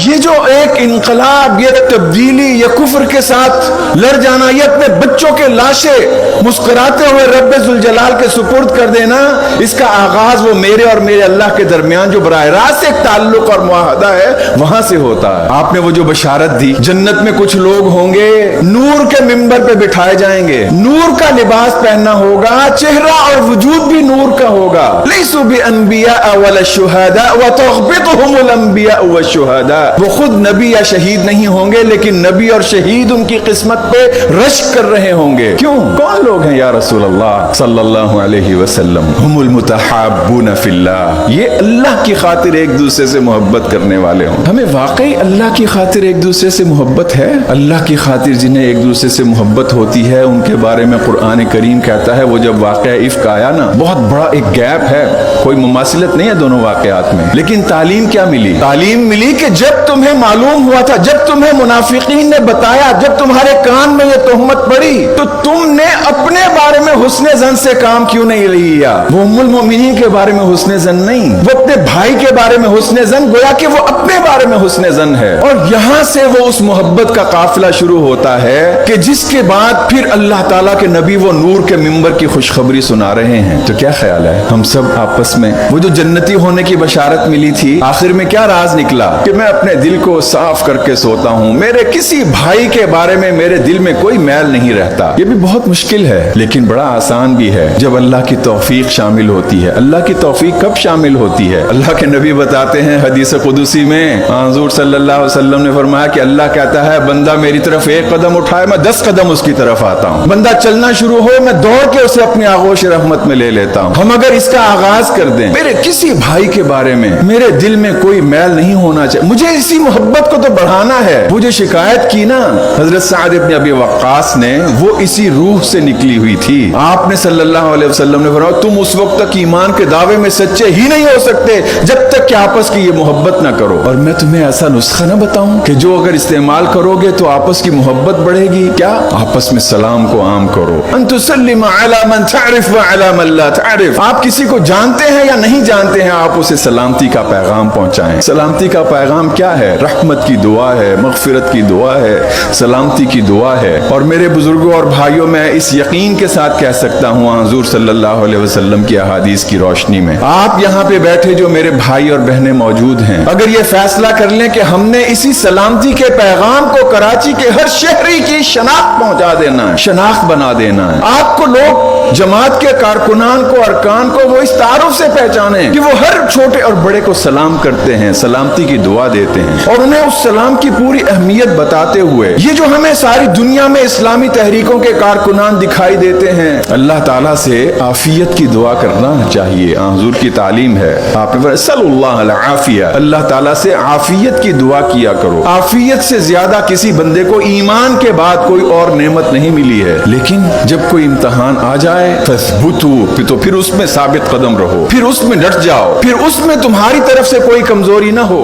یہ جو ایک انقلاب، یہ تبدیلی، یہ کفر کے ساتھ لڑ جانا، یہ اپنے بچوں کے لاشیں مسکراتے ہوئے رب ذوالجلال کے سپرد کر دینا، اس کا آغاز وہ میرے اور میرے اللہ کے درمیان جو براہ راست ایک تعلق اور معاہدہ ہے وہاں سے ہوتا ہے۔ آپ نے وہ جو بشارت دی، جنت میں کچھ لوگ ہوں گے نور کے ممبر پہ بٹھائے جائیں گے، نور کا لباس پہننا ہوگا، چہرہ اور وجود بھی نور کا ہوگا۔ لیسوا بانبیاء ولا شہداء وتغبطهم الانبیاء والشہداء، وہ خود نبی یا شہید نہیں ہوں گے لیکن نبی اور شہید ان کی قسمت پہ رشک کر رہے ہوں گے۔ کیوں؟ کون لوگ ہیں یا رسول اللہ صلی اللہ علیہ وسلم؟ ہم المتحابون فی اللہ، یہ اللہ کی خاطر ایک دوسرے سے محبت کرنے والے ہوں۔ ہمیں واقعی اللہ کی خاطر ایک دوسرے سے محبت ہے؟ اللہ کی خاطر جنہیں ایک دوسرے سے محبت ہوتی ہے ان کے بارے میں قرآن کریم کہتا ہے، وہ جب واقعہ افک آیا نا، بہت بڑا ایک گیپ ہے، کوئی مماثلت نہیں ہے دونوں واقعات میں، لیکن تعلیم کیا ملی؟ تعلیم ملی کہ جب تمہیں معلوم ہوا تھا، جب تمہیں منافقین نے بتایا، جب تمہارے کان میں یہ تہمت پڑی، تو تم نے اپنے بارے میں حسن زن سے کام کیوں نہیں لیا؟ وہ ام المؤمنین کے بارے میں حسن زن نہیں، وہ اپنے بھائی کے بارے میں حسن زن، گویا کہ وہ اپنے بارے میں حسن زن ہے۔ اور یہاں سے وہ اس محبت کا قافلہ شروع ہوتا ہے کہ جس کے بعد پھر اللہ تعالیٰ کے نبی وہ نور کے ممبر کی خوشخبری سنا رہے ہیں۔ تو کیا خیال ہے ہم سب آپس میں وہ جو جنتی ہونے کی بشارت ملی تھی، آخر میں کیا راز نکلا کہ میں اپنے دل کو صاف کر کے سوتا ہوں، میرے کسی بھائی کے بارے میں میرے دل میں کوئی میل نہیں رہتا۔ یہ بھی بہت مشکل ہے لیکن بڑا آسان بھی ہے جب اللہ کی توفیق شامل ہوتی ہے۔ اللہ کی توفیق کب شامل ہوتی ہے؟ اللہ کے نبی بتاتے ہیں حدیث قدسی میں، حضور صلی اللہ علیہ وسلم نے فرمایا کہ اللہ کہتا ہے بندہ میری طرف ایک قدم اٹھائے میں 10 قدم اس کی طرف آتا ہوں، بندہ چلنا شروع ہو میں دوڑ کے اسے اپنی آغوش رحمت میں لے لیتا ہوں۔ ہم اگر اس کا آغاز کر دیں، میرے کسی بھائی کے بارے میں میرے دل میں کوئی میل نہیں ہونا چاہیے، مجھے اسی محبت کو تو بڑھانا ہے۔ وہ جو شکایت کی نا حضرت سعد بن ابی وقاص نے، وہ اسی روح سے نکلی ہوئی تھی۔ آپ نے صلی اللہ علیہ وسلم نے فرمایا تم اس وقت تک ایمان کے دعوے میں سچے ہی نہیں ہو سکتے جب تک کہ آپس کی یہ محبت نہ کرو۔ اور میں تمہیں ایسا نسخہ نہ بتاؤں کہ جو اگر استعمال کرو گے تو آپس کی محبت بڑھے گی؟ کیا؟ آپس میں سلام کو عام کرو، ان تسلم علی من تعرف وعلی من لا تعرف، آپ کسی کو جانتے ہیں یا نہیں جانتے ہیں آپ اسے سلامتی کا پیغام پہنچائیں۔ سلامتی کا پیغام کیا ہے؟ رحمت کی دعا ہے، مغفرت کی دعا ہے، سلامتی کی دعا ہے۔ اور میرے بزرگوں اور بھائیوں، میں اس یقین کے ساتھ کہہ سکتا ہوں حضور صلی اللہ علیہ وسلم کی احادیث کی روشنی میں، آپ یہاں پہ بیٹھے جو میرے بھائی اور بہنیں موجود ہیں، اگر یہ فیصلہ کر لیں کہ ہم نے اسی سلامتی کے پیغام کو کراچی کے ہر شہری کی شناخت پہنچا دینا ہے، شناخت بنا دینا ہے، آپ کو لوگ جماعت کے کارکنان کو، ارکان کو وہ اس تعارف سے پہچانیں کہ وہ ہر چھوٹے اور بڑے کو سلام کرتے ہیں، سلامتی کی دعا دیتے ہیں، اور انہیں اس سلام کی پوری اہمیت بتاتے ہوئے یہ جو ہمیں ساری دنیا میں اسلامی تحریکوں کے کارکنان دکھائی دیتے ہیں، اللہ تعالیٰ سے عافیت کی دعا کرنا چاہیے۔ حضور کی تعلیم ہے، آپ نے فرمایا صلی اللہ العافیہ، اللہ تعالیٰ سے عافیت کی دعا کیا کرو۔ عافیت سے زیادہ کسی بندے کو ایمان کے بعد کوئی اور نعمت نہیں ملی ہے، لیکن جب کوئی امتحان آ جائے فثبتوا، تو پھر اس میں ثابت قدم رہو، پھر اس میں ڈٹ جاؤ، پھر اس میں تمہاری طرف سے کوئی کمزوری نہ ہو۔